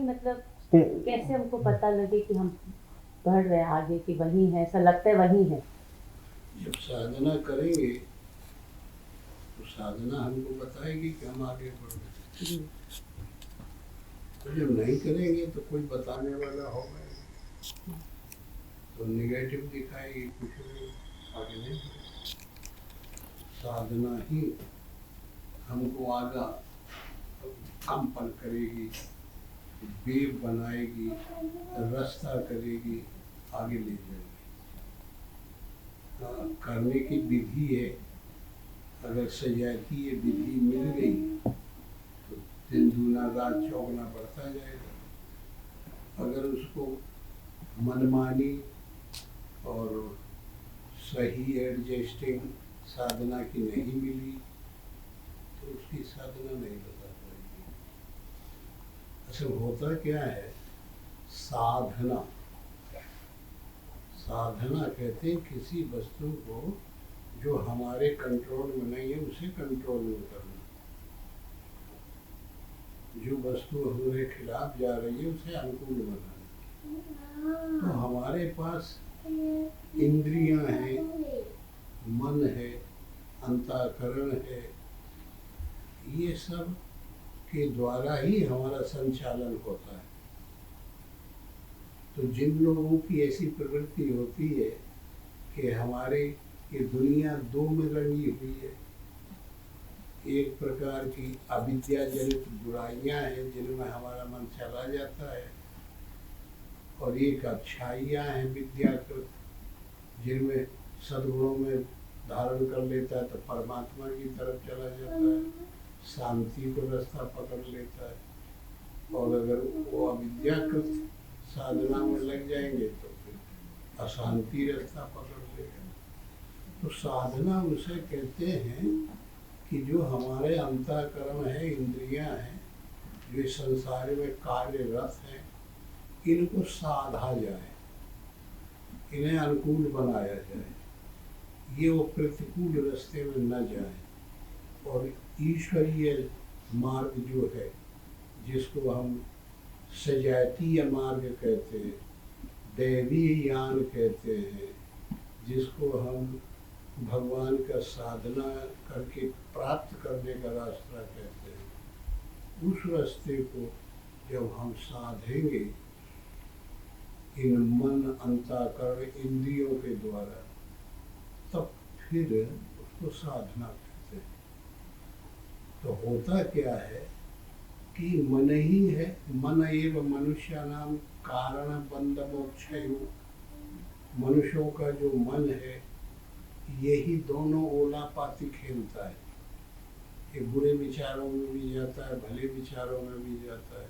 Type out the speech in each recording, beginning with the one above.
मतलब कैसे हमको पता लगे कि हम बढ़ रहे हैं आगे, कि वही है, ऐसा लगता है वही है? जब साधना करेंगे तो साधना हमको बताएगी कि हम आगे बढ़ रहे हैं। तो जब नहीं करेंगे तो कोई बताने वाला होगा तो निगेटिव दिखाएगी, कुछ नहीं, आगे नहीं बढ़ेगा। साधना ही हमको आगा कंपन करेगी, वेव बनाएगी, रास्ता करेगी, आगे ले जाएगी। करने की विधि है, अगर सजाती ये विधि मिल गई तो दिन दूना रात चौगुना बढ़ता जाएगा। अगर उसको मनमानी और सही एडजस्टिंग साधना की नहीं मिली तो उसकी साधना नहीं बता पाएगी। असल होता क्या है, साधना साधना कहते हैं किसी वस्तु को जो हमारे कंट्रोल में नहीं है उसे कंट्रोल में करना। जो वस्तु हमारे खिलाफ जा रही है उसे अनुकूल बनाना। तो हमारे पास इंद्रियां हैं, मन है, अंतःकरण है, ये सब के द्वारा ही हमारा संचालन होता है। तो जिन लोगों की ऐसी प्रवृत्ति होती है कि हमारे ये दुनिया दो में रंगी हुई है, एक प्रकार की अविद्या जनित बुराइयां हैं जिनमें हमारा मन चला जाता है, और एक अच्छाइयां हैं विद्याकृत जिनमें सद्गुणों में धारण कर लेता है तो परमात्मा की तरफ चला जाता है, शांति को रास्ता पकड़ लेता है। और अगर वो अविद्याकृत साधना में लग जाएंगे तो फिर अशांति रास्ता पकड़ लेगा। तो साधना उसे कहते हैं कि जो हमारे अंतःकरण है, इंद्रियां हैं, जो इस संसार में कार्यरत हैं, इनको साधा जाए, इन्हें अनुकूल बनाया जाए, ये वो प्रतिकूल रास्ते में न जाए। और ईश्वरीय मार्ग जो है जिसको हम सजातीय मार्ग कहते हैं, दैवीय यान कहते हैं, जिसको हम भगवान का साधना करके प्राप्त करने का रास्ता कहते हैं, उस रास्ते को जब हम साधेंगे इन मन अंतःकरण इंद्रियों के द्वारा, तब फिर उसको साधना कहते हैं। तो होता क्या है कि मन ही है, मन एव मनुष्यानाम कारण बंध मोक्षयो। मनुष्यों का जो मन है यही दोनों ओलापाती खेलता है, ये बुरे विचारों में भी जाता है, भले विचारों में भी जाता है।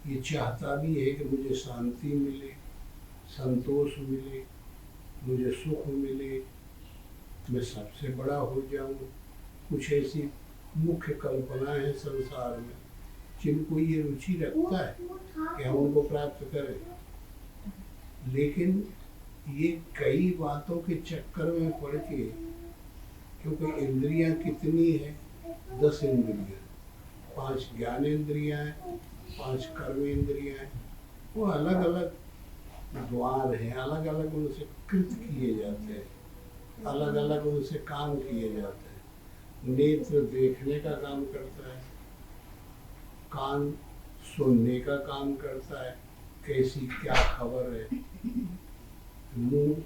ये चाहता भी है कि मुझे शांति मिले, संतोष मिले, मुझे सुख मिले, मैं सबसे बड़ा हो जाऊं। कुछ ऐसी मुख्य कल्पनाएं हैं संसार में जिनको ये रुचि रखता है कि हम उनको प्राप्त करें, लेकिन ये कई बातों के चक्कर में पड़ के, क्योंकि इंद्रियां कितनी है, 10 इंद्रियां, 5 ज्ञानेंद्रियां हैं, 5 कर्मेंद्रियां हैं, वो अलग अलग द्वार हैं, अलग अलग उनसे कृत किए जाते हैं, अलग अलग उनसे काम किए जाते हैं। नेत्र देखने का काम करता है, कान सुनने का काम करता है, कैसी क्या खबर है, मुंह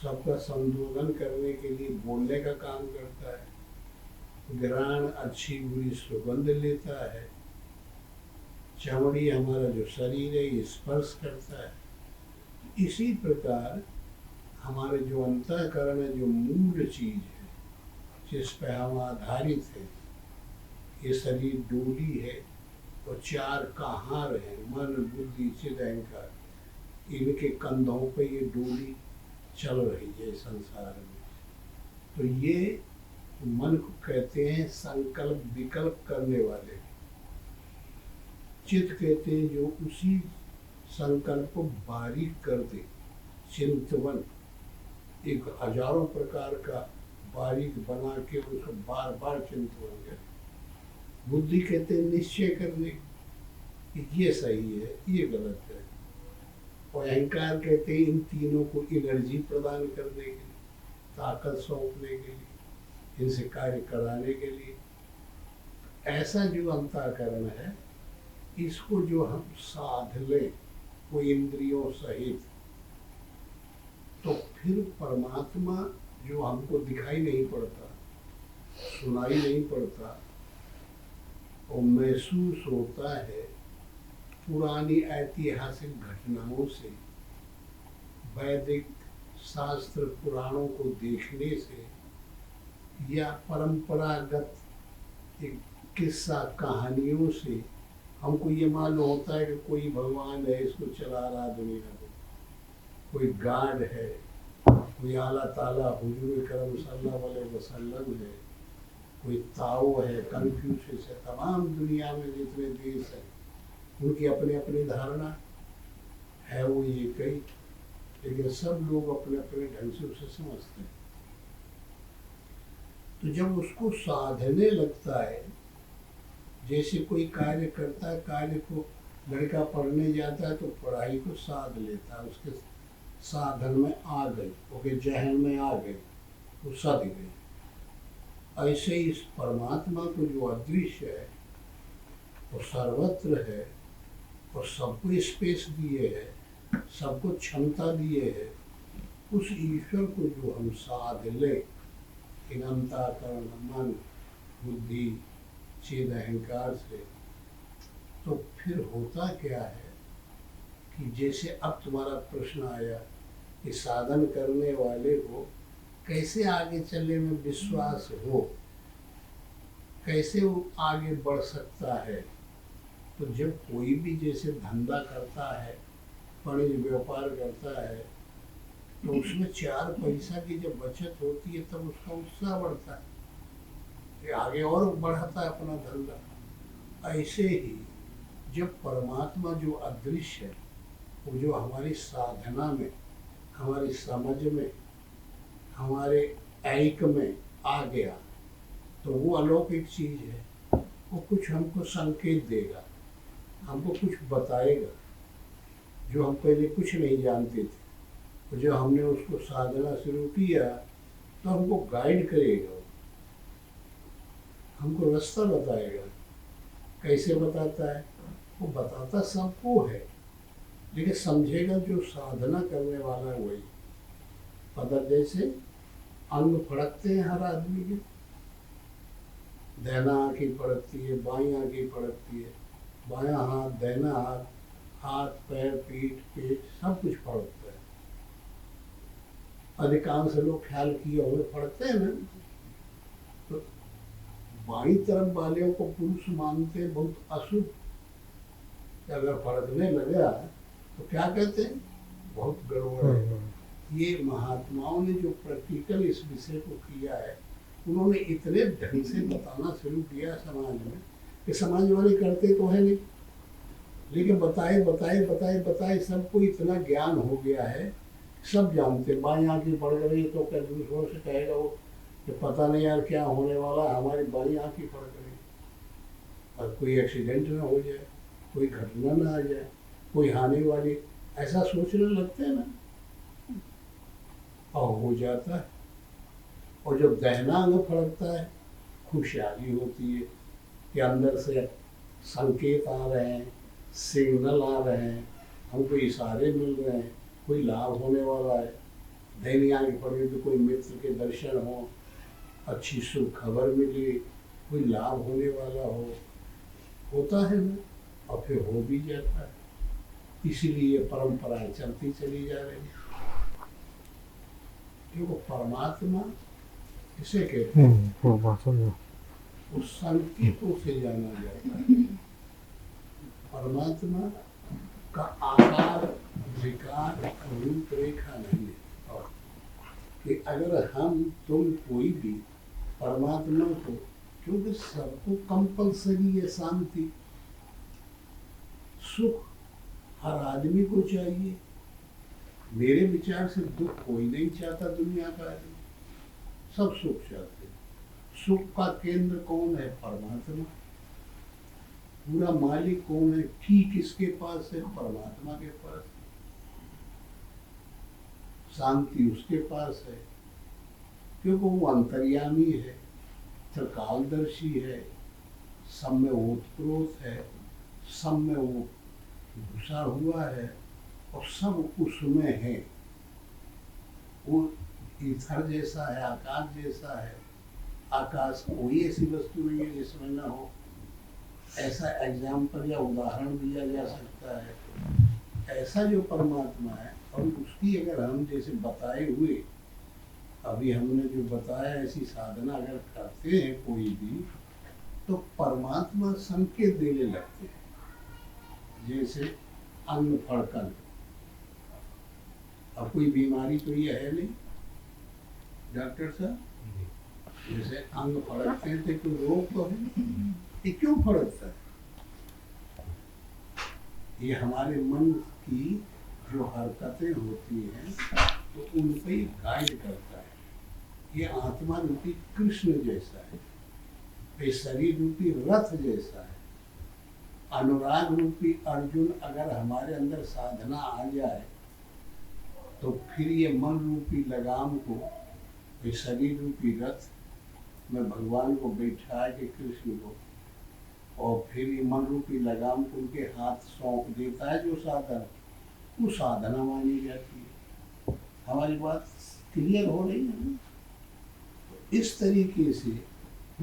सबका संशोधन करने के लिए बोलने का काम करता है, घ्राण अच्छी बुरी सुगंध लेता है, चमड़ी हमारा जो शरीर है ये स्पर्श करता है। इसी प्रकार हमारे जो अंतःकरण है, जो मूल चीज है जिस पर हम आधारित हैं, ये शरीर डोली है और 4 कहार है, मन बुद्धि चित्त अहंकार, इनके कंधों पे ये डोली चल रही है संसार में। तो ये मन को कहते हैं संकल्प विकल्प करने वाले, चित्त कहते हैं जो उसी संकल्प को बारीक कर दे, चिंतवन, एक हजारों प्रकार का बारीक बना के उसको बार बार चिंतवन करे। बुद्धि कहते हैं निश्चय करने, कि ये सही है, ये गलत है। और अहंकार कहते हैं इन तीनों को एनर्जी प्रदान करने के लिए, ताकत सौंपने के लिए, इनसे कार्य कराने के लिए। ऐसा जो अंतःकरण है, इसको जो हम साध लें वो इंद्रियों सहित, तो फिर परमात्मा जो हमको दिखाई नहीं पड़ता, सुनाई नहीं पड़ता, और महसूस होता है पुरानी ऐतिहासिक घटनाओं से, वैदिक शास्त्र पुराणों को देखने से, या परंपरागत एक किस्सा कहानियों से हमको ये मालूम होता है कि कोई भगवान है, इसको चला रहा दुनिया को, कोई गॉड है, कोई आला ताला हुजूर करम सल्लल्लाहु अलैहि वसल्लम है, कोई ताओ है, कन्फ्यूशियस है। तमाम दुनिया में जितने देश हैं उनकी अपनी अपनी धारणा है, वो एक ही, लेकिन सब लोग अपने अपने ढंग से उसे समझते हैं। तो जब उसको साधने लगता है, जैसे कोई कार्य करता है, कार्य को लड़का पढ़ने जाता है तो पढ़ाई को साध लेता है, उसके साधन में आ गई, उसके जहन में आ गई, वो सध गई। ऐसे ही इस परमात्मा को जो अदृश्य है, वो सर्वत्र है और सबको स्पेस दिए है, सबको क्षमता दिए है, उस ईश्वर को जो हम साध ले, अंतःकरण, मन, बुद्धि, चेद अहंकार से, तो फिर होता क्या है कि जैसे अब तुम्हारा प्रश्न आया कि साधन करने वाले को कैसे आगे चलने में विश्वास हो, कैसे वो आगे बढ़ सकता है। तो जब कोई भी जैसे धंधा करता है, वाणिज्य व्यापार करता है, तो उसमें 4 पैसा की जब बचत होती है तब उसका उत्साह बढ़ता है, कि आगे और बढ़ाता है अपना धंधा। ऐसे ही जब परमात्मा जो अदृश्य है, वो जो हमारी साधना में, हमारी समझ में, हमारे ऐक में आ गया, तो वो अलौकिक चीज है। वो कुछ हमको संकेत देगा, हमको कुछ बताएगा जो हम पहले कुछ नहीं जानते थे। तो जब हमने उसको साधना शुरू किया तो हमको गाइड करेगा, हमको रास्ता बताएगा। कैसे बताता है? वो बताता सबको है, लेकिन समझेगा जो साधना करने वाला है वही। पता जैसे अंग फड़कते हैं हर आदमी के, दाहिना आँख ही फड़कती है, बाईं आँख ही फड़कती है, बायां हाथ, दाहिना हाथ, हाथ पैर पीठ पेट सब कुछ फड़कता है। अधिकांश लोग ख्याल किए हुए फड़कते हैं ना। तो बाईं तरफ वाले को पुरुष मानते हैं बहुत अशुभ, अगर फड़कने लगा तो क्या कहते हैं, बहुत गड़बड़ है। ये महात्माओं ने जो प्रैक्टिकल इस विषय को किया है, उन्होंने इतने ढंग से बताना शुरू किया समाज में कि समाज वाले करते तो है नहीं, लेकिन बताए बताए बताए बताए सबको इतना ज्ञान हो गया है, सब जानते। बाईं आँख ही पड़ गई तो क्या दूसरों से कहेगा वो कि पता नहीं यार क्या होने वाला, हमारी बाईं आँख ही पड़ गई, और कोई एक्सीडेंट ना हो जाए, कोई घटना ना आ जाए, कोई हानि वाली, ऐसा सोचने लगते हैं ना, और हो जाता है। और जब दाहिना अंग फड़कता है, खुशहाली होती है कि अंदर से संकेत आ रहे हैं, सिग्नल आ रहे हैं, हमको इशारे मिल रहे हैं, कोई लाभ होने वाला है। दाहिनी आंख फड़ गई तो कोई मित्र के दर्शन हो, अच्छी शुभ खबर मिली, कोई लाभ होने वाला हो, होता है ना, और फिर हो भी जाता है। इसीलिए परंपराएं चलती चली जा रही है। क्योंकि परमात्मा इसे कहते हैं, उस संकेतों से जाना जाता है। परमात्मा का आकार, विकार, रूपरेखा नहीं है। और कि अगर हम तुम कोई भी परमात्मा को, क्योंकि सबको कंपल्सरी है शांति, सुख हर आदमी को चाहिए। मेरे विचार से दुख कोई नहीं चाहता दुनिया का आदमी, सब सुख चाहते हैं। सुख का केंद्र कौन है? परमात्मा। पूरा मालिक कौन है? की किसके पास है? परमात्मा के पास। शांति उसके पास है, क्योंकि वो अंतर्यामी है, त्रिकालदर्शी है, सब में ओतप्रोत है, सब में वो घुसा हुआ है और सब उसमें है। वो ईथर जैसा है, आकाश जैसा है। आकाश कोई ऐसी वस्तु नहीं है जिसमें ना हो। ऐसा एग्जाम्पल या उदाहरण दिया जा सकता है। ऐसा जो परमात्मा है, और उसकी अगर हम जैसे बताए हुए अभी हमने जो बताया, ऐसी साधना अगर करते हैं कोई भी, तो परमात्मा संकेत देने लगते हैं। जैसे अन्न फड़कन, अब कोई बीमारी तो ये है नहीं डॉक्टर साहब, जैसे अंग फड़कते हैं तो कोई रोग तो है। ये क्यों फड़कता है? ये हमारे मन की जो हरकतें होती हैं तो उन पर ही गाइड करता है। ये आत्मा रूपी कृष्ण जैसा है, ये शरीर रूपी रथ जैसा है। अनुराग रूपी अर्जुन अगर हमारे अंदर साधना आ जाए तो फिर ये मन रूपी लगाम को, ये शरीर रूपी रथ में भगवान को बैठा के कृष्ण को, और फिर ये मन रूपी लगाम को उनके हाथ सौंप देता है जो साधना, वो साधना मानी जाती है। हमारी बात क्लियर हो रही है ना? तो इस तरीके से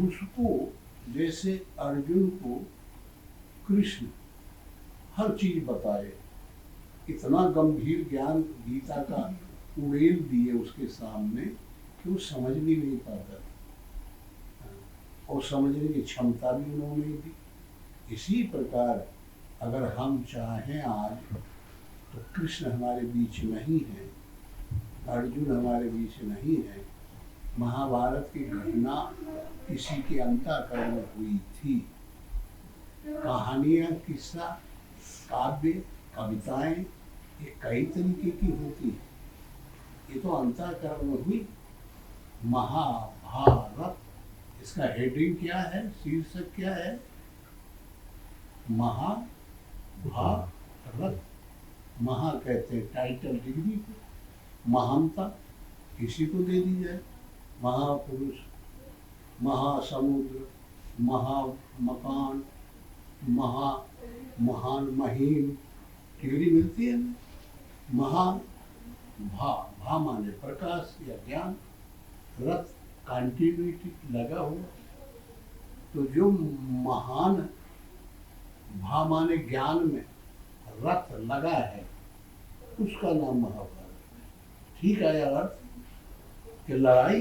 उसको, जैसे अर्जुन को कृष्ण हर चीज बताए, इतना गंभीर ज्ञान गीता का उड़ेल दिए उसके सामने कि वो समझ भी नहीं पाता, और समझने की क्षमता भी उन्होंने दी। इसी प्रकार अगर हम चाहें आज, तो कृष्ण हमारे बीच नहीं है, अर्जुन हमारे बीच नहीं है। महाभारत की घटना किसी के अंतःकरण में हुई थी। कहानियाँ, किस्सा, काव्य, कविताएं, ये कई तरीके की होती है। ये तो अंतःकरण में हुई। महाभारत, इसका हेडिंग क्या है, शीर्षक क्या है? महाभारत। महा कहते हैं टाइटल, डिग्री को, महानता किसी को दे दी जाए। महापुरुष, महासमुद्र, महामकान, महान, महीन, डिग्री मिलती है ना। भा माने प्रकाश या ज्ञान, रथ कंटिन्यूटी लगा हुआ। तो जो महान, भा माने ज्ञान में रथ लगा है, उसका नाम महाभारत। ठीक आया अर्थ कि लड़ाई,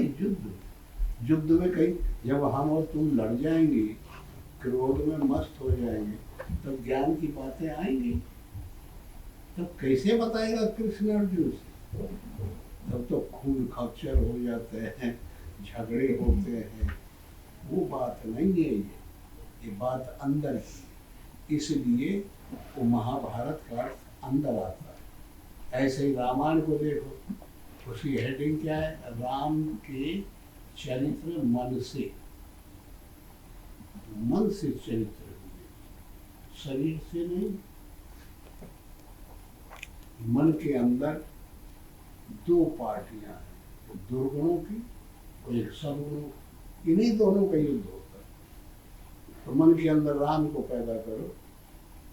युद्ध में कहीं जब हम और तुम लड़ जाएंगे, क्रोध में मस्त हो जाएंगे, तब ज्ञान की बातें आएंगी। तब कैसे बताएगा कृष्ण अर्जुन से? तब तो खून खच्चर हो जाते हैं, झगड़े होते हैं। वो बात नहीं है ये बात अंदर की। इसलिए वो महाभारत का अर्थ अंदर आता है। ऐसे ही रामायण को देखो, उसकी हेडिंग क्या है? राम के चरित्र मन से चरित्र हुए, शरीर से नहीं। मन के अंदर दो पार्टियां हैं, तो दुर्गुणों की और एक सद्गुणों की। इन्हीं दोनों का युद्ध होता है। तो मन के अंदर राम को पैदा करो,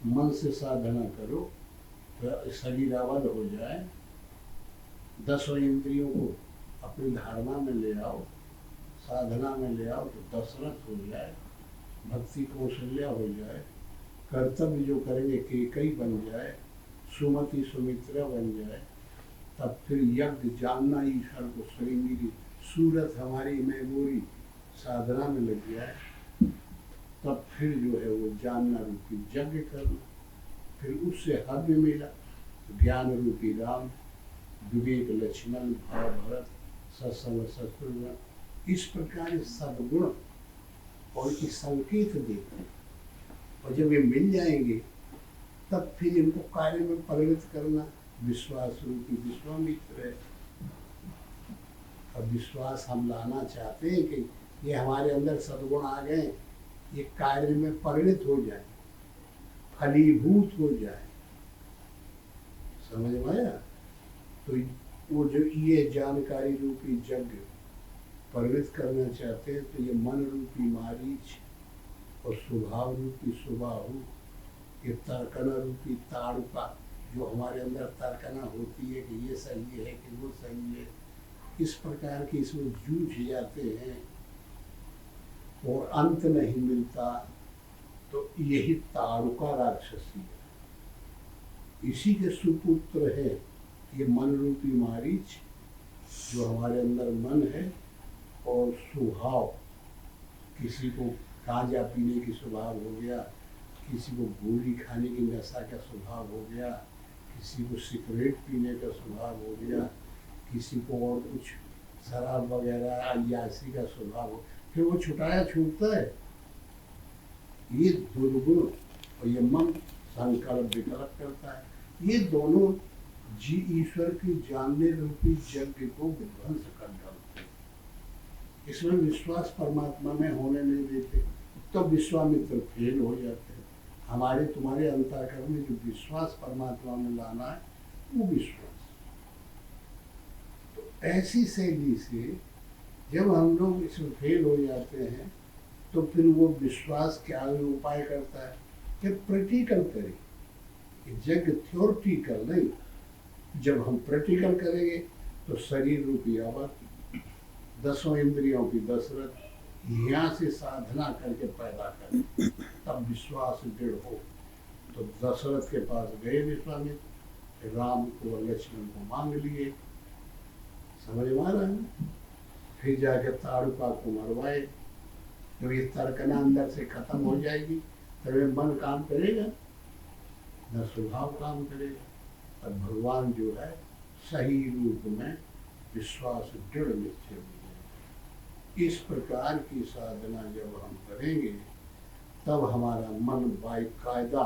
मन से साधना करो, तो शरीर अवध हो जाए, 10 इंद्रियों को अपनी धारणा में ले आओ, साधना में ले आओ, तो दशरथ हो जाए, भक्ति कौशल्या हो जाए, कर्तव्य जो करेंगे केकई बन जाए, सुमति सुमित्रा बन जाए। तब फिर यज्ञ जानना ईश्वर को, श्रृंगी की सूरत हमारी मेमोरी साधना में लग जाए, तब फिर जो है वो जानना रूपी यज्ञ करना। फिर उससे हव्य मिला, तो ज्ञान रूपी राम, विवेक लक्ष्मण, भाव भरत, सत्संग शत्रुघ्न। इस प्रकार सद्गुण और की संकेत देते हैं, और जब ये मिल जाएंगे तब फिर इनको कार्य में परिणत करना। विश्वास रूपी विश्वामित्र है। अब विश्वास हम लाना चाहते हैं कि ये हमारे अंदर सद्गुण आ गए, ये कार्य में परिणत हो जाए, फलीभूत हो जाए। समझ में आया? तो वो जो ये जानकारी रूपी यज्ञ प्रवृत्त करना चाहते हैं, तो ये मन रूपी मारीच और स्वभाव रूपी सुबाहु, ये तर्कना रूपी ताड़ुका, जो हमारे अंदर तर्कना होती है कि ये सही है कि वो सही है, इस प्रकार की इसमें जूझ जाते हैं और अंत नहीं मिलता, तो यही ताड़ुका राक्षसी है। इसी के सुपुत्र है ये मन रूपी मारीच, जो हमारे अंदर मन है, और स्वभाव, किसी को गांजा पीने की स्वभाव हो गया, किसी को गोली खाने की नशा का स्वभाव हो गया, किसी को सिगरेट पीने का स्वभाव हो गया, किसी को और कुछ शराब वगैरह अयासी का स्वभाव हो, फिर वो छुटाया छूटता है। ये दुर्गुण और ये मन संकल्प विकल्प करता है, ये दोनों जी ईश्वर की जानने रूपी यज्ञ को विध्वंस कर डालते हैं। इसमें विश्वास परमात्मा में होने नहीं देते, तो विश्वामित्र फेल हो जाते हैं। हमारे तुम्हारे अंतःकरण में जो विश्वास परमात्मा में लाना है, वो विश्वास। तो ऐसी शैली से जब हम लोग इसमें फेल हो जाते हैं, तो फिर वो विश्वास क्या उपाय करता है कि प्रैक्टिकल करें। यज्ञ थ्योरिटिकल नहीं, जब हम प्रैक्टिकल करेंगे तो शरीर रूपी अवध, 10 इंद्रियों की दशरथ, यहाँ से साधना करके पैदा करें, तब विश्वास दृढ़ हो। तो दशरथ के पास गए विश्वामित्र, राम को और लक्ष्मण को मांग लिए। समझ में आ रहा है? फिर जाके ताड़ुका को मरवाए। जब ये तर्कना अंदर से खत्म हो जाएगी, तब ये मन काम करेगा, न स्वभाव काम करेगा। और भगवान जो है सही रूप में विश्वास दृढ़ निश्चय हो जाएगा। इस प्रकार की साधना जब हम करेंगे, तब हमारा मन बाकायदा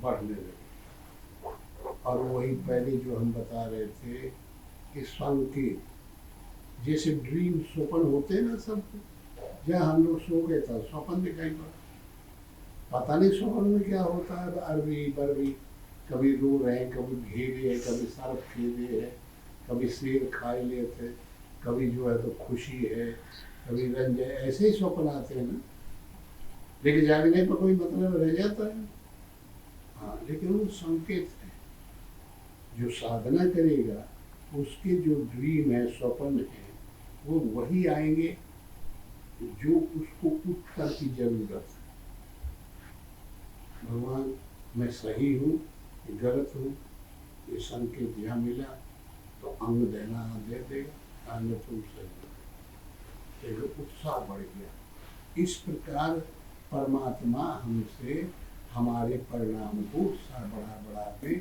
बढ़ने लगेगा। और वही पहले जो हम बता रहे थे कि संकेत, जैसे ड्रीम स्वप्न होते हैं ना सबको, जहाँ हम लोग सो गए था स्वप्न दिखाई पड़ा, पता नहीं स्वप्न में क्या होता है, अरबी बरबी, कभी रो रहे हैं, कभी घेरे है, कभी सर्प खेले है, कभी शेर खाए लेते, कभी जो है तो खुशी है, कभी रंज है, ऐसे ही स्वप्न आते हैं ना। लेकिन जागने पर कोई मतलब रह जाता है। हाँ, लेकिन वो संकेत है। जो साधना करेगा उसके जो ड्रीम है, स्वप्न है, वो वही आएंगे जो उसको उत्तर की जरूरत है। भगवान मैं सही हूँ, गलत हूँ, ये संकेत यहाँ मिला तो अंग देना दे देगा, अंग तुम सही हो, उत्साह बढ़ गया। इस प्रकार परमात्मा हमसे हमारे परिणाम को उत्साह बढ़ा के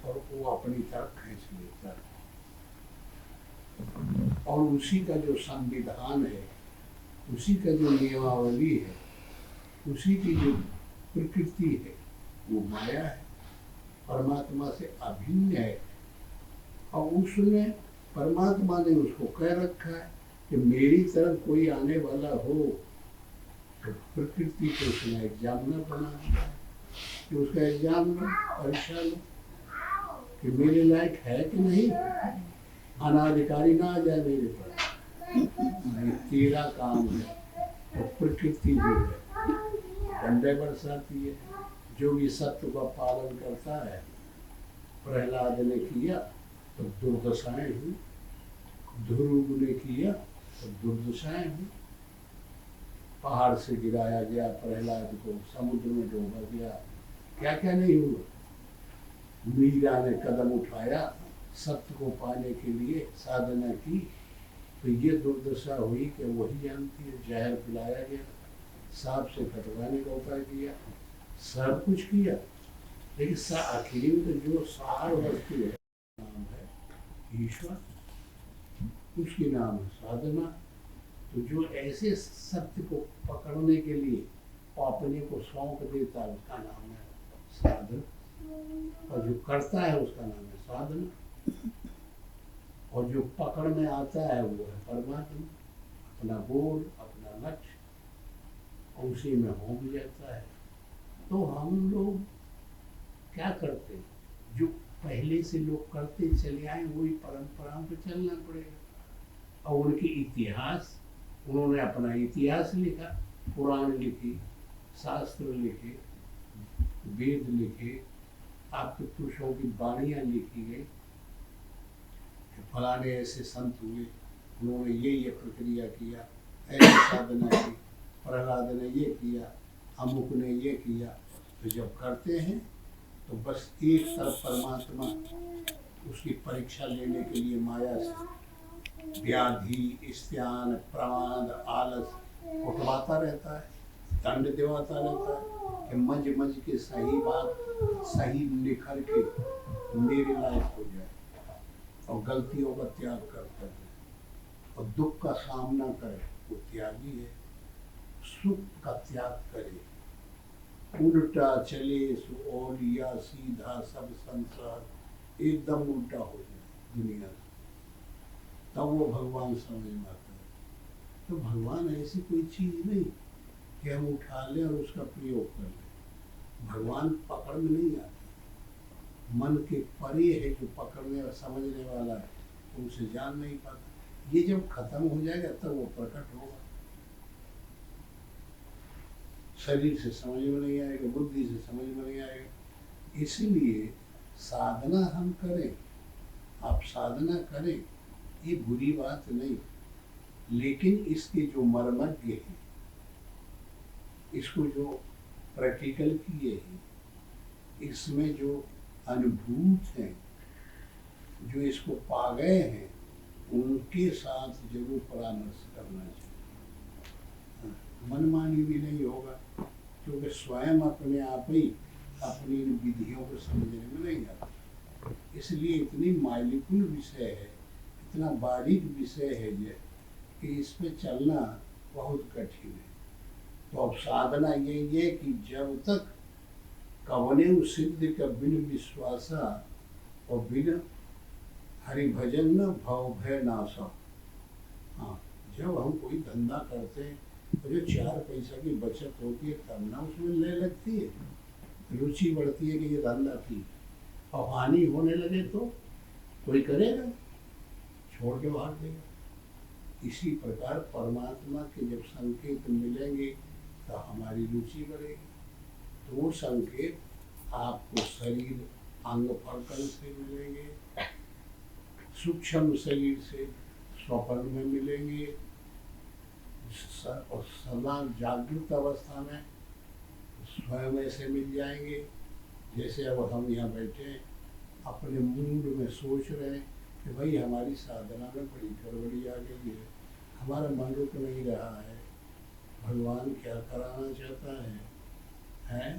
और वो अपनी तरफ खींच लेता है। और उसी का जो संविधान है, उसी का जो नियमावली है, उसी की जो प्रकृति है, वो माया है, परमात्मा से अभिन्न है। और उसने परमात्मा ने उसको कह रखा है कि मेरी तरफ कोई आने वाला हो तो प्रकृति को उसने एग्जामिनर बना दिया है कि उसका एग्जाम लो, परीक्षा लो कि मेरे लायक है कि नहीं, अनाधिकारी ना आ जाए मेरे पर। ये तेरा काम है। तो प्रकृति जो है डंडे बरसाती है, जो भी सत्य का पालन करता है। प्रहलाद ने किया तो दुर्दशाएं हुई, ध्रुव ने किया तो दुर्दशाएं हुई। पहाड़ से गिराया गया प्रहलाद को, समुद्र में डूबा गया, क्या क्या नहीं हुआ। मीरा ने कदम उठाया सत्य को पाने के लिए, साधना की, तो ये दुर्दशा हुई कि वही जानती है। जहर पिलाया गया, सांप से कटवाने का उपाय किया, सब कुछ किया, लेकिन आखिरी में तो जो सार वस्तु है, नाम है ईश्वर, उसके नाम है साधना। तो जो ऐसे सत्य को पकड़ने के लिए अपने को सौंप देता है, उसका नाम है साधन। और जो करता है उसका नाम है साधना। और जो पकड़ में आता है वो है परमात्मा, अपना गोल, अपना लक्ष्य, उसी में हो भी जाता है। तो हम लोग क्या करते हैं? जो पहले से लोग करते चले आए वही परंपराओं पे चलना पड़ेगा। और उनके इतिहास, उन्होंने अपना इतिहास लिखा, पुराण लिखे, शास्त्र लिखे, वेद लिखे, आपके पुरुषों की वाणियाँ लिखी गई कि फलाने ऐसे संत हुए, उन्होंने ये प्रक्रिया किया, ऐसी साधना की, प्रहलाद ने ये किया, अमुक ने ये किया। तो जब करते हैं तो बस एक तरफ परमात्मा उसकी परीक्षा लेने के लिए माया से व्याधि, स्त्यान, प्रमाद, आलस उठवाता रहता है, दंड दिवाता रहता है कि मंज मंज के सही बात सही निखर के मेरे लायक हो जाए और गलतियों का त्याग करता है और दुख का सामना करे, वो त्यागी है। सुख का त्याग करे, उल्टा चले सो ओलिया सीधा सब संसार एकदम उल्टा हो जाए दुनिया से, तब वो भगवान समझ में आता है। तो भगवान ऐसी कोई चीज नहीं कि हम उठा लें और उसका प्रयोग कर लें। भगवान पकड़ में नहीं आते, मन के परे है जो पकड़ने और समझने वाला है, तो उसे जान नहीं पाता। ये जब खत्म हो जाएगा तब वो प्रकट होगा। शरीर से समझ में नहीं आएगा, बुद्धि से समझ में नहीं आएगा। इसलिए साधना हम करें, आप साधना करें, ये बुरी बात नहीं, लेकिन इसके जो मर्मज्ञ हैं, इसको जो प्रैक्टिकल किए हैं, इसमें जो अनुभूत हैं, जो इसको पा गए हैं, उनके साथ जरूर परामर्श करना चाहिए। मनमानी भी नहीं होगा, क्योंकि स्वयं अपने आप ही अपनी इन विधियों को समझने में नहीं आता। इसलिए इतनी माइल्यूल विषय है, इतना बारीक विषय है ये, कि इस पे चलना बहुत कठिन है। तो अब साधना ये कि जब तक कवने सिद्ध का बिन विश्वासा और बिन हरि भजन न भव भय नाशा। हाँ, जब हम कोई धंधा करते हैं तो जो 4 पैसा की बचत होती है तब ना उसमें ले लगती है, रुचि बढ़ती है कि ये धंधा की, और हानि होने लगे तो कोई करेगा, छोड़ के भाग देगा। इसी प्रकार परमात्मा के जब संकेत मिलेंगे तो हमारी रुचि बढ़ेगी। तो वो संकेत आपको शरीर अंग फड़कन से मिलेंगे, सूक्ष्म शरीर से स्वप्न में मिलेंगे, और सदा जागृत अवस्था में स्वयं से मिल जाएंगे। जैसे अब हम यहाँ बैठे हैं, अपने मूड में सोच रहे हैं कि भाई हमारी साधना में बड़ी गड़बड़ी आ गई है, हमारा मन रुक नहीं रहा है, भगवान क्या कराना चाहता है?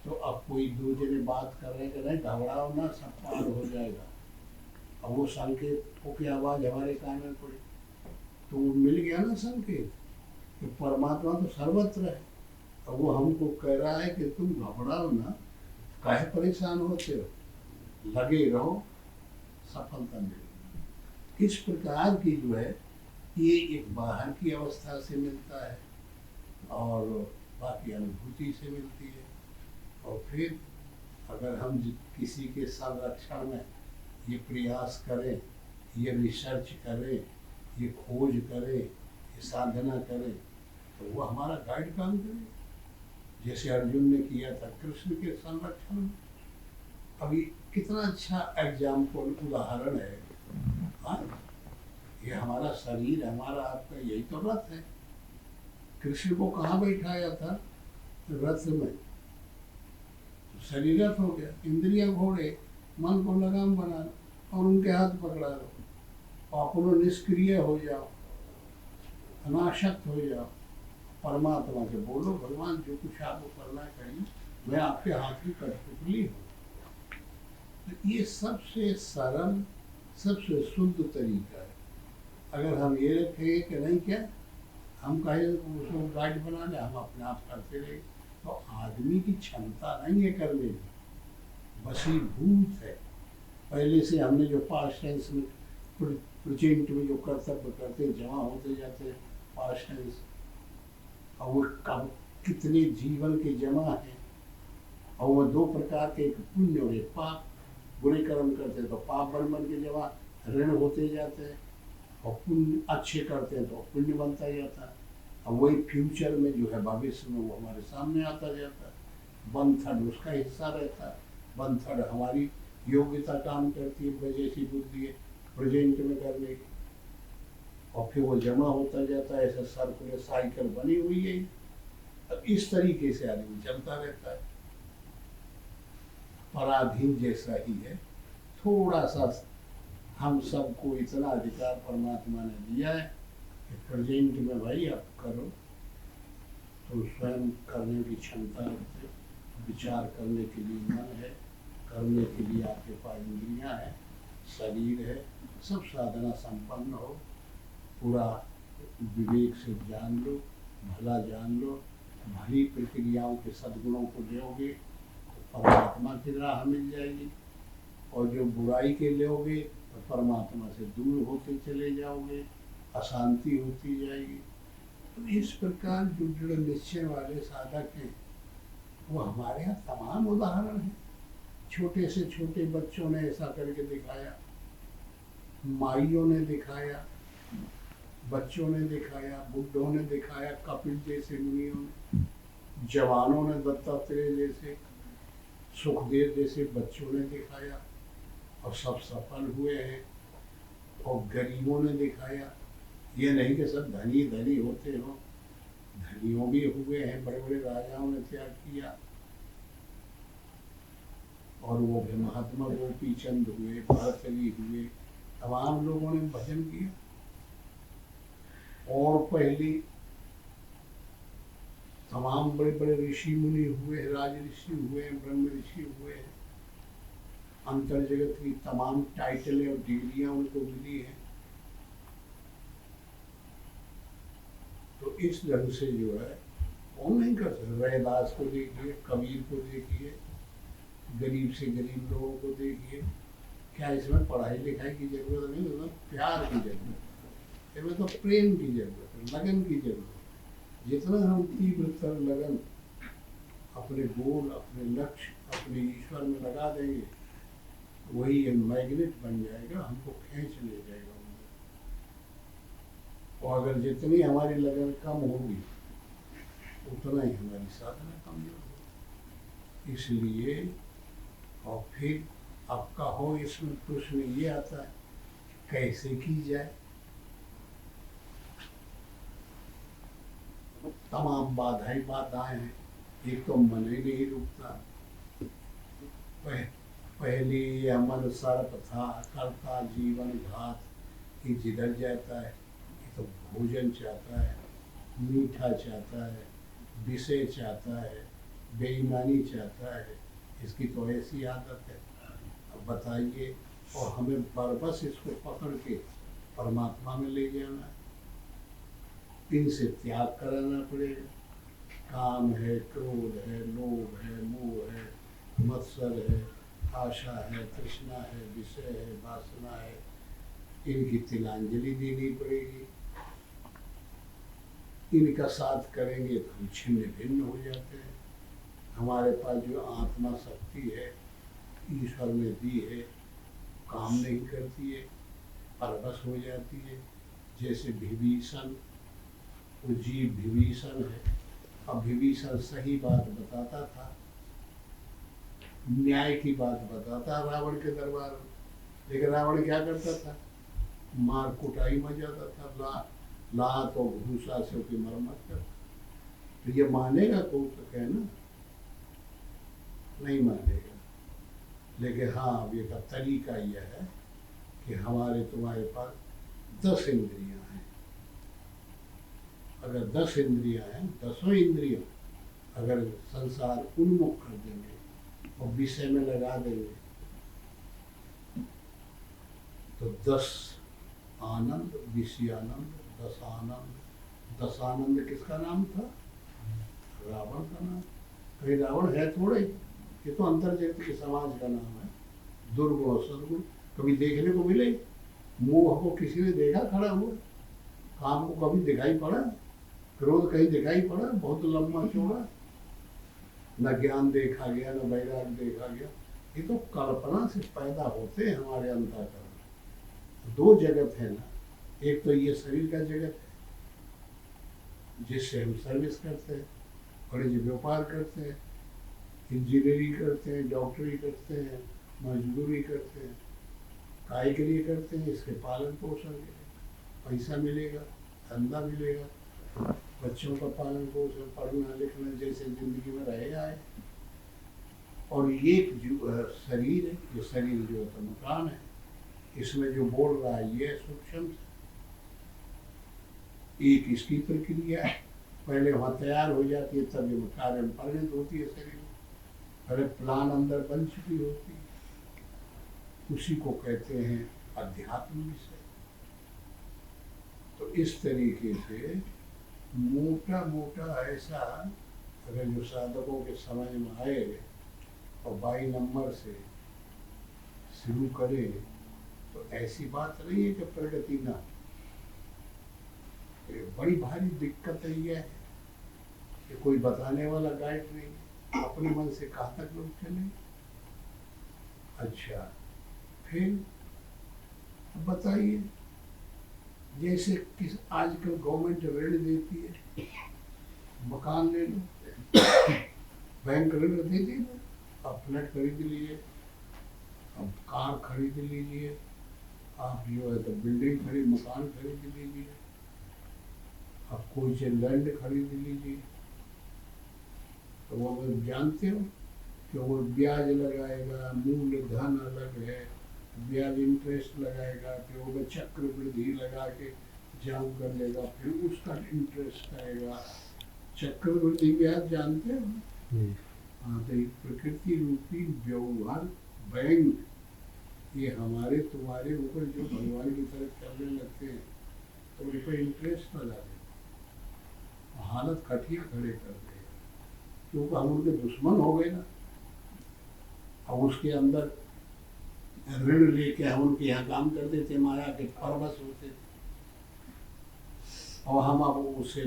तो अब कोई दो जने बात कर रहे हैं कि नहीं घबराओ ना, सब पार हो जाएगा। अब वो संकेत की आवाज़ हमारे कान में पड़ी तो वो मिल गया ना संकेत कि परमात्मा तो सर्वत्र है। अब वो हमको कह रहा है कि तुम घबराओ ना, काहे परेशान होते हो, लगे रहो, सफलता मिलेगी। इस प्रकार की जो है ये एक बाहर की अवस्था से मिलता है और बाकी अनुभूति से मिलती है। और फिर अगर हम किसी के संरक्षण में ये प्रयास करें, ये रिसर्च करें, ये खोज करें, ये साधना करें, तो वो हमारा गाइड काम करे, जैसे अर्जुन ने किया था कृष्ण के संरक्षण में। अभी कितना अच्छा एग्जाम्पल उदाहरण है। हाँ, ये हमारा शरीर, हमारा आपका यही तो रथ है। कृष्ण को कहाँ बैठाया था? रथ में। तो शरीर रथ हो गया, इंद्रियां घोड़े, मन को लगाम बना लो और उनके हाथ पकड़ा लो, अपनो निष्क्रिय हो जाओ, अनासक्त हो जाओ, परमात्मा से बोलो भगवान जो कुछ आपको करना चाहिए, मैं आपके हाथ की कठपुतली हूँ। तो ये सबसे सरल, सबसे शुद्ध तरीका है। अगर हम ये रखेंगे कि नहीं क्या हम कहें उसको गाइड बना लें, हम अपने आप करते रहे, तो आदमी की क्षमता नहीं है करने की, वशीभूत है। पहले से हमने जो पास्ट टेंस में प्रेजेंट में जो कर्तव्य करते जमा होते जाते पास्ट टेंस, और वो कब कितने जीवन के जमा हैं और वो दो प्रकार के, एक पुण्य और एक पाप। बुरे कर्म करते तो पाप बन बन के जमा ऋण होते जाते हैं, और पुण्य अच्छे करते हैं तो पुण्य बनता जाता है। अब वही फ्यूचर में जो है भविष्य में वो हमारे सामने आता जाता है। 1/3 उसका हिस्सा रहता है, 1/3 हमारी योग्यता काम करती है, वजह जैसी बुद्धि है प्रेजेंट में करने की, और फिर वो जमा होता जाता है। ऐसा सर्कुलर साइकिल बनी हुई है। अब इस तरीके से आदमी चलता रहता है, पराधीन जैसा ही है। थोड़ा सा हम सबको इतना अधिकार परमात्मा ने दिया है कि प्रेजेंट में भाई आप करो, तो स्वयं करने की क्षमता रखते, विचार करने के लिए मन है, करने के लिए आपके पास इंद्रियां है, शरीर है, सब साधना संपन्न हो, पूरा विवेक से जान लो, भला जान लो, भली प्रक्रियाओं के सद्गुणों को लोगे तो परमात्मा की राह मिल जाएगी, और जो बुराई के लोगे तो परमात्मा से दूर होते चले जाओगे, अशांति होती जाएगी। तो इस प्रकार जो दृढ़ निश्चय वाले साधक हैं वो हमारे यहाँ तमाम उदाहरण हैं। छोटे से छोटे बच्चों ने ऐसा करके दिखाया, माइयों ने दिखाया, बच्चों ने दिखाया, बुढ़ों ने दिखाया, कपिल जैसे मुनियों ने, जवानों ने दत्तात्रेय जैसे, सुखदेव जैसे बच्चों ने दिखाया, और सब सफल हुए हैं। और गरीबों ने दिखाया, ये नहीं कि सब धनी धनी होते हो, धनियों भी हुए हैं, बड़े बड़े राजाओं ने त्याग किया, और वो भी महात्मा गोपी चंद हुए, भरतरी हुए, तमाम लोगों ने भजन किया। और पहले तमाम बड़े बड़े ऋषि मुनि हुए, राज ऋषि हुए, ब्रह्म ऋषि हुए, अंतर जगत की तमाम टाइटलें और डिग्रियां उनको मिली हैं। तो इस ढंग से जो है कौन नहीं कर सकता। रैदास को देखिए, कबीर को देखिए, गरीब से गरीब लोगों को देखिए। क्या इसमें पढ़ाई लिखाई की जरूरत नहीं, इसमें प्यार की जरूरत है, इसमें तो प्रेम की जरूरत है, लगन की जरूरत है। जितना हम तीव्रतर लगन अपने गोल, अपने लक्ष्य, अपने ईश्वर में लगा देंगे, वही एक मैग्नेट बन जाएगा, हमको खींच ले जाएगा। और अगर जितनी हमारी लगन कम होगी उतना ही हमारी साधना कमजोर होगी। इसलिए और फिर आपका हो इसमें प्रश्न ये आता है कैसे की जाए। तमाम बाधाएं हैं, एक तो मन ही नहीं रुकता। पहले यह मन सर्प था, करता जीवन घात, कि जिधर जाता है ये तो भोजन चाहता है, मीठा चाहता है, विषय चाहता है, बेईमानी चाहता है, इसकी तो ऐसी आदत है। अब बताइए, और हमें बरबस इसको पकड़ के परमात्मा में ले जाना है, इनसे त्याग कराना पड़ेगा। काम है, क्रोध है, लोभ है, मोह है, मत्सर है, आशा है, तृष्णा है, विषय है, वासना है, इनकी तिलांजलि देनी पड़ेगी। इनका साथ करेंगे तो हम छिन्न भिन्न हो जाते हैं। हमारे पास जो आत्मा शक्ति है ईश्वर ने दी है, काम नहीं करती है, परवश हो जाती है। जैसे विभीषण, वो जीव विभीषण है। अब विभीषण सही बात बताता था, न्याय की बात बताता रावण के दरबार में, लेकिन रावण क्या करता था, मार कुटाई में जाता था, लात और घूसा से उसकी मरम्मत करता। तो ये मानेगा कौन तो कहना नहीं मानेगा। लेकिन हाँ, अब ये का तरीका यह है कि हमारे तुम्हारे पास 10 इंद्रियां हैं। अगर 10 इंद्रियां हैं, 10 इंद्रियों अगर संसार उन्मुख कर देंगे और विषय में लगा देंगे तो 10 आनंद, विषयानंद, 10 आनंद। 10 आनंद किसका नाम था? रावण का नाम। कहीं रावण है थोड़े, ये तो अंतर जगत के समाज का नाम है। दुर्गुण और सदगुण कभी देखने को मिले? मोह को किसी ने देखा खड़ा हुआ? काम को कभी दिखाई पड़ा? क्रोध कहीं दिखाई पड़ा बहुत लंबा चौड़ा? न ज्ञान देखा गया, न वैराग्य देखा गया। ये तो कल्पना से पैदा होते हैं हमारे अंतःकरण। दो जगत है ना, एक तो ये शरीर का जगत है जिससे हम सर्विस करते हैं, बड़े जो व्यापार करते हैं, इंजीनियरिंग करते हैं, डॉक्टरी करते हैं, मजदूरी करते हैं। काय के लिए करते हैं? इसके पालन पोषण के लिए पैसा मिलेगा, धंधा मिलेगा, बच्चों का पालन पोषण, पढ़ना लिखना, जैसे जिंदगी में रहे आए। और ये जो शरीर है, ये शरीर जो है मकान है, इसमें जो बोल रहा है ये सूक्ष्म एक इसकी प्रक्रिया है। पहले वहाँ तैयार हो जाती है, तब ये कार्य में परिणत होती है शरीर में। पहले प्लान अंदर बन चुकी होती है, उसी को कहते हैं अध्यात्म विषय। तो इस तरीके से मोटा मोटा ऐसा अगर जो साधकों के समझ में आए और 22 नंबर से शुरू करें तो ऐसी बात नहीं है कि प्रगति ना। बड़ी भारी दिक्कत है कि कोई बताने वाला गाइड नहीं, अपने मन से कहाँ तक लोग चले। अच्छा, फिर बताइए, जैसे किस आजकल गवर्नमेंट ऋण देती है, मकान ले लो, बैंक ऋण देती है, आप फ्लैट खरीद लीजिए, अब कार खरीद लीजिए, आप जो है तो बिल्डिंग खरीद, मकान खरीद लीजिए, आप कोई से लैंड खरीद लीजिए। तो वो अगर जानते हो कि वो ब्याज लगाएगा, मूलधन अलग है, ब्याज इंटरेस्ट लगाएगा, फिर वो चक्रवृद्धि लगा के जाम कर लेगा, फिर उसका इंटरेस्ट आएगा। चक्रवृद्धि ब्याज जानते हो? हाँ, तो प्रकृति रूपी व्यवहार बैंक ये हमारे तुम्हारे ऊपर जो भगवान की तरफ चलने लगते हैं तो उन पर इंटरेस्ट लगा देगा, हालत कठिया खड़े कर देगा, क्योंकि हम उनके दुश्मन हो गए ना। अब उसके अंदर ऋण लेके हम उनके यहाँ काम करते थे, माया के परवश होते थे, और हम अब उसे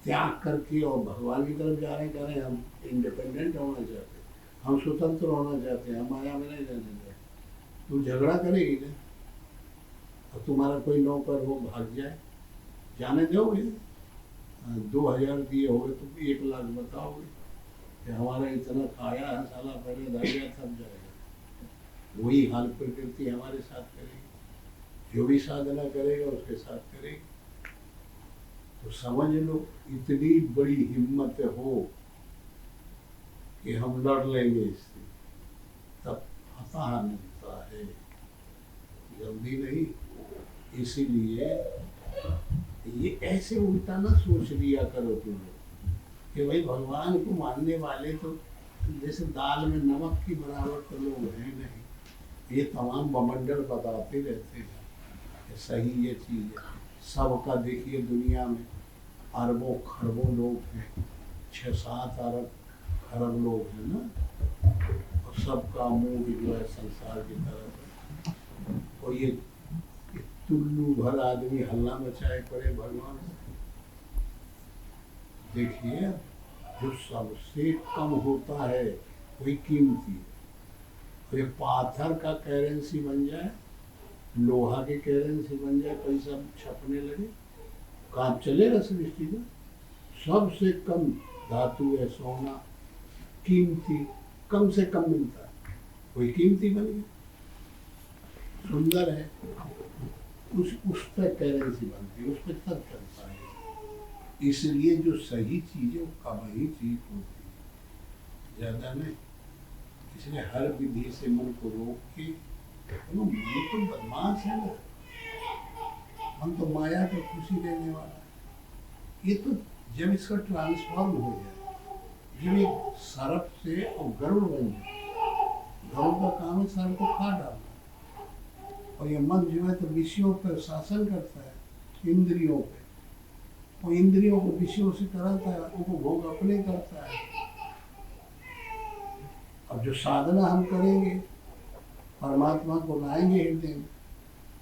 त्याग करके और भगवान की तरफ जा रहे हैं। हम इंडिपेंडेंट होना चाहते हैं, हम स्वतंत्र होना चाहते हैं, हम माया में नहीं रहना चाहते। तू झगड़ा करेगी ना, और तुम्हारा कोई नौकर वो भाग जाए, जाने दोगे? 2000 दिए होगे तो 1 लाख बताओगे कि हमारा इतना खाया है साला, पहले धर गया तब जाएगा। वही हाल प्रकृति हमारे साथ करेगी, जो भी साधना करेगा उसके साथ करेगी। तो समझ लो, इतनी बड़ी हिम्मत हो कि हम लड़ लेंगे इससे, तब फतह मिलता है, जल्दी नहीं। इसीलिए ये ऐसे उल्टा ना सोच लिया करो तुम लोग कि भाई भगवान को मानने वाले तो जैसे दाल में नमक की बराबर तो लोग हैं नहीं। ये तमाम बमंडल बताते रहते हैं कि सही ये चीज़ है। सबका देखिए दुनिया में अरबों खरबों लोग हैं, 6-7 अरब खरब लोग हैं ना, और सबका मुंह जो है संसार की तरफ है। और ये टुल्लू भर आदमी हल्ला मचाए पड़े भगवान से। देखिए, जो सबसे कम होता है वही कीमती है। और ये पाथर का करेंसी बन जाए, लोहा की करेंसी बन जाए, पैसा छपने लगे, काम चलेगा सृष्टि में। सबसे कम धातु है सोना, कीमती, कम से कम मिलता है, वही कीमती बन गया, सुंदर है, उस पर करेंसी बनती है, उस पर तब चलता है। इसलिए जो सही चीज़ है वो कम ही ठीक होती है, ज़्यादा नहीं। इसलिए हर विधि से मन को रोक के, मन तो बदमाश है ना, मन तो माया को खुशी देने वाला है। ये तो जब इसका ट्रांसफॉर्म हो जाए, जब एक सर्प से और गरुड़ बन जाए, गरुड़ का काम है सर्प को खा डालना, और ये मन जो है तो विषयों पर शासन करता है, इंद्रियों पे, और इंद्रियों को विषयों से कराता है, उपभोग अपने करता है। अब जो साधना हम करेंगे, परमात्मा को लाएंगे हृदय में,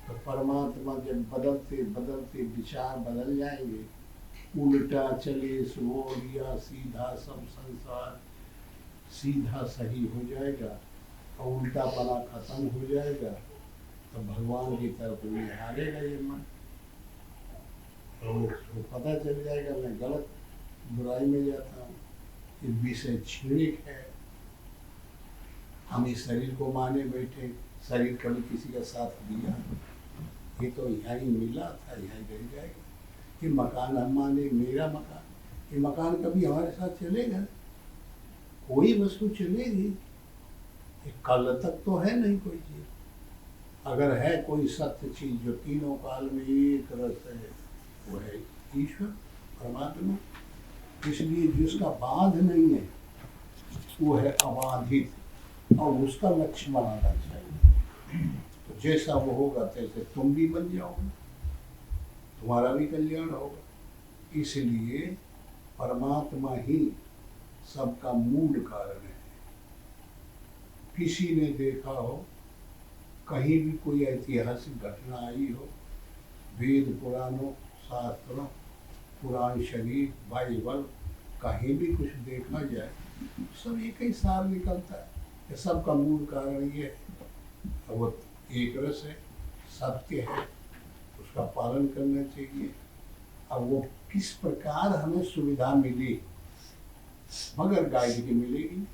तो परमात्मा जब बदलते बदलते विचार बदल जाएंगे उल्टा चले सो या सीधा सब संसार, सीधा सही हो जाएगा और उल्टा पना खत्म हो जाएगा, तो भगवान की तरफ निहारेगा ये मन, तो उसको पता चल जाएगा मैं गलत बुराई में जाता हूँ, ये विषय क्षणिक है। हम इस शरीर को माने बैठे, शरीर कभी किसी का साथ दिया, ये तो यहाँ ही मिला था, यहाँ ही रह जाएगा। ये मकान हम माने मेरा मकान, ये मकान कभी हमारे साथ चलेगा? कोई वस्तु चलेगी? ये कल तक तो है नहीं कोई चीज। अगर है कोई सत्य चीज जो तीनों काल में एक रस है, वो है ईश्वर परमात्मा। इसलिए जिसका बाध नहीं है वो है अबाधित, और उसका लक्ष्य बनाना चाहिए। तो जैसा वो होगा तैसे तुम भी बन जाओगे, तुम्हारा भी कल्याण होगा। इसलिए परमात्मा ही सबका मूल कारण है। किसी ने देखा हो कहीं भी कोई ऐतिहासिक घटना आई हो, वेद पुराणों शास्त्रों पुराण शरीफ बाइबल कहीं भी कुछ देखा जाए, सब एक ही सार निकलता है कि सबका मूल कारण ये है, वो एक रस है, सत्य है, उसका पालन करना चाहिए। अब वो किस प्रकार हमें सुविधा मिली, मगर गाइड की मिलेगी।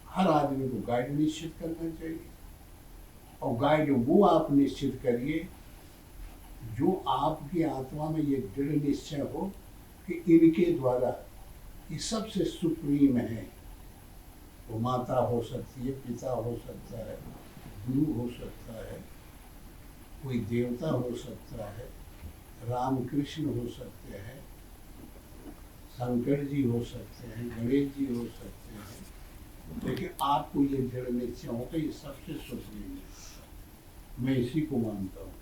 हर आदमी को गाइड निश्चित करना चाहिए, और गाइड वो आप निश्चित करिए जो आपकी आत्मा में ये दृढ़ निश्चय हो कि इनके द्वारा ये सबसे सुप्रीम है। वो माता हो सकती है, पिता हो सकता है, गुरु हो सकता है, कोई देवता हो सकता है, राम कृष्ण हो सकते हैं, शंकर जी हो सकते हैं, गणेश जी हो सकते हैं, लेकिन आपको ये दृढ़ निश्चय होगा ये सबसे सुप्रीम है। मैं इसी को मानता हूँ,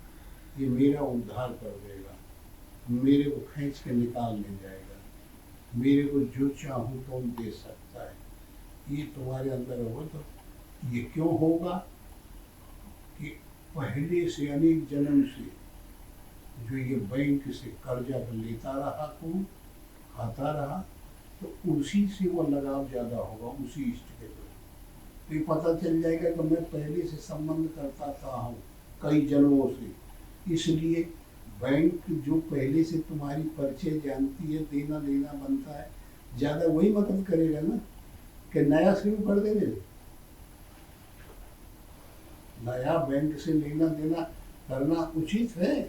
ये मेरा उद्धार कर देगा, मेरे को खींच के निकाल ले जाएगा, मेरे को जो चाहूँ तो दे सकता है। ये तुम्हारे अंदर होगा तो ये क्यों होगा कि पहले से अनेक जन्म से जो ये बैंक से कर्जा लेता रहा, कौन खाता रहा, तो उसी से वो लगाव ज़्यादा होगा, उसी इष्ट के प्रति। तो ये पता चल जाएगा कि मैं पहले से संबंध करता था हूँ कई जन्मों से, इसलिए बैंक जो पहले से तुम्हारी परिचय जानती है, देना लेना बनता है, ज़्यादा वही मदद करेगा ना कि नया शुरू कर देने। नया बैंक से लेना देना करना उचित है,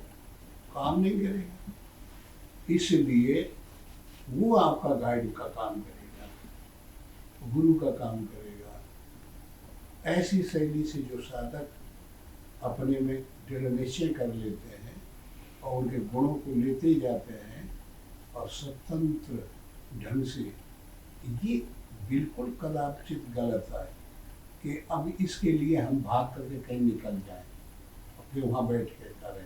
काम नहीं करेगा। इसलिए वो आपका गाइड का काम करेगा, गुरु का काम करेगा। ऐसी शैली से जो साधक अपने में दृढ़ निश्चय कर लेते हैं और उनके गुणों को लेते जाते हैं और स्वतंत्र ढंग से, ये बिल्कुल कदाचित गलत है कि अब इसके लिए हम भाग करके कहीं निकल जाएं और फिर वहाँ बैठ के करें।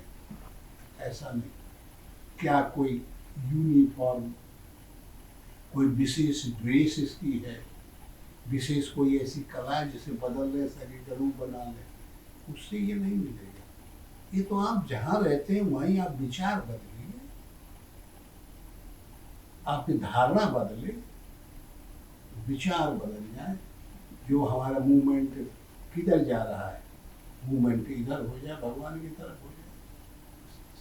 ऐसा नहीं। क्या कोई यूनिफॉर्म, कोई विशेष ड्रेस इसकी है, विशेष कोई ऐसी कला है जिसे बदल ले, शरीर का रूप बना ले, उससे ये नहीं मिलेगा। ये तो आप जहाँ रहते हैं वहीं आप विचार बदलिए, आपकी धारणा बदले, विचार बदल जाए। जो हमारा मूवमेंट किधर जा रहा है, मूवमेंट इधर हो जाए, भगवान की तरफ हो जाए,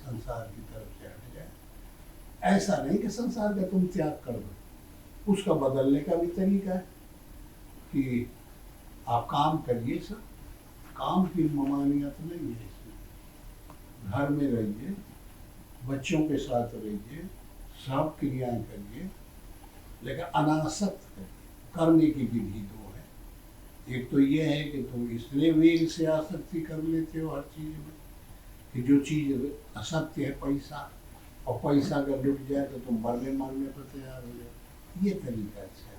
संसार की तरफ से हट जाए। ऐसा नहीं कि संसार का तुम त्याग कर दो, उसका बदलने का भी तरीका है कि आप काम करिए। सब काम की ममानियत नहीं है इसमें। घर में रहिए, बच्चों के साथ रहिए, सब क्रियाएं करिए, लेकिन अनासक्त करिए। करने की विधि दो है। एक तो ये है कि तुम इसलिए वेग से आसक्ति कर लेते हो हर चीज में कि जो चीज असत्य है, पैसा, और पैसा अगर लुट जाए तो तुम मरने मारने पर तैयार हो जाए। ये तरीका अच्छा है।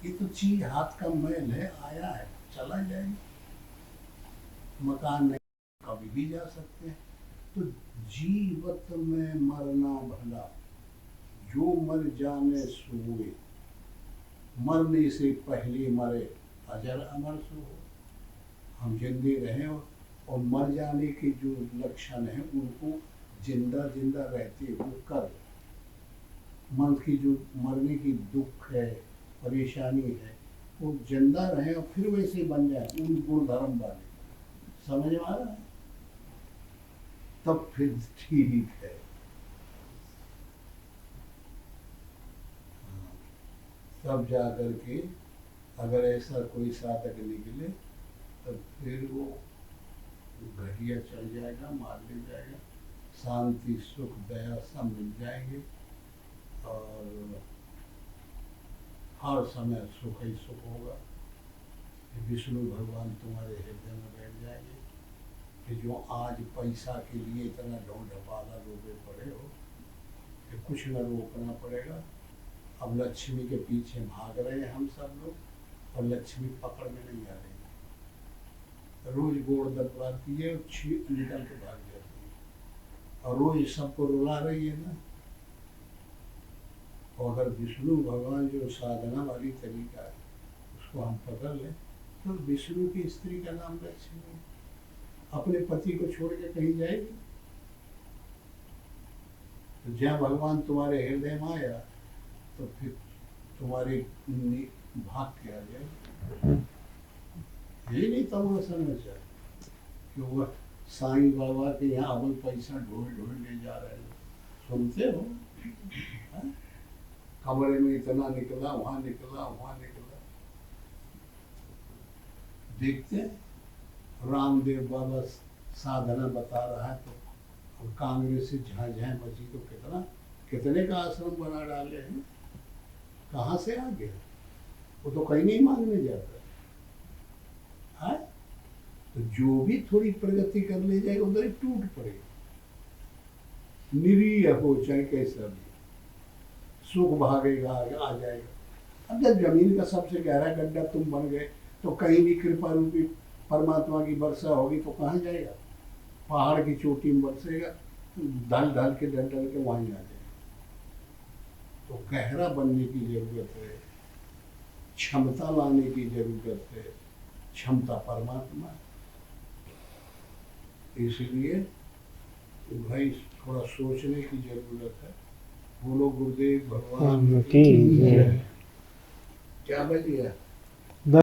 ये तो चीज हाथ का मैल है, आया है, चला जाएगा। मकान नहीं, कभी भी जा सकते हैं। तो जीवत में मरना भला, जो मर जाने सोए, मरने से पहले मरे, अजर अमर सो हो। हम जिंदे रहें और मर जाने के जो लक्षण हैं उनको जिंदा जिंदा रहते हो कर, मन की जो मरने की दुख है, परेशानी है, वो जिंदा रहे और फिर वैसे बन जाए उन गुण धर्म वाले, समझ में आ रहा है? तब फिर ठीक है। तब जा कर के अगर ऐसा कोई साधक निकले तब फिर वो घटिया चल जाएगा, मार ले जाएगा, शांति सुख दया सब मिल जाएंगे और हर समय सुख ही सुख होगा। विष्णु भगवान तुम्हारे हृदय में बैठ जाएंगे कि जो आज पैसा के लिए इतना ढोल ढपाला रोके पड़े हो, कि कुछ न रोकना पड़ेगा। अब लक्ष्मी के पीछे भाग रहे हैं हम सब लोग और लक्ष्मी पकड़ में नहीं आ रही है। रोज गोड़ दबाती है और निकल के भाग जाती है और रोज सबको रुला रही है ना। और अगर विष्णु भगवान जो साधना वाली तरीका है उसको हम पकड़ लें तो विष्णु की स्त्री का नाम लक्ष्मी है। अपने पति को छोड़ के कहीं जाएगी? तो जहाँ भगवान तुम्हारे हृदय में आया तो फिर तुम्हारे भाग के आ जाए। ये नहीं तमाशा नचा कि वह साईं बाबा के यहाँ अमल पैसा ढोल ढोल ले जा रहे हैं, सुनते हो? कमरे में इतना निकला, वहां निकला, वहां निकला। देखते हैं रामदेव बाबा साधना बता रहा है तो कांग्रेस से झांझां मची तो कितने का आश्रम बना डाले हैं। कहाँ से आ गया? वो तो कहीं नहीं मांगने जाता है। तो जो भी थोड़ी प्रगति कर ले जाएगा उधर ही टूट पड़ेगा, निरीह हो चाहे कैसा भी, सुख भागेगा आ जाएगा। अब जब जमीन का सबसे गहरा गड्ढा तुम बन गए तो कहीं भी कृपा रूपी परमात्मा की वर्षा होगी तो कहाँ जाएगा? पहाड़ की चोटी में बरसेगा, ढल ढल के ढल ढल के वहीं आ जाएगा। तो गहरा बनने की जरूरत है, क्षमता लाने की जरूरत है। क्षमता परमात्मा है। इसलिए भाई थोड़ा सोचने की जरूरत है। बोलो गुरुदेव भगवान की जय। क्या बच गया?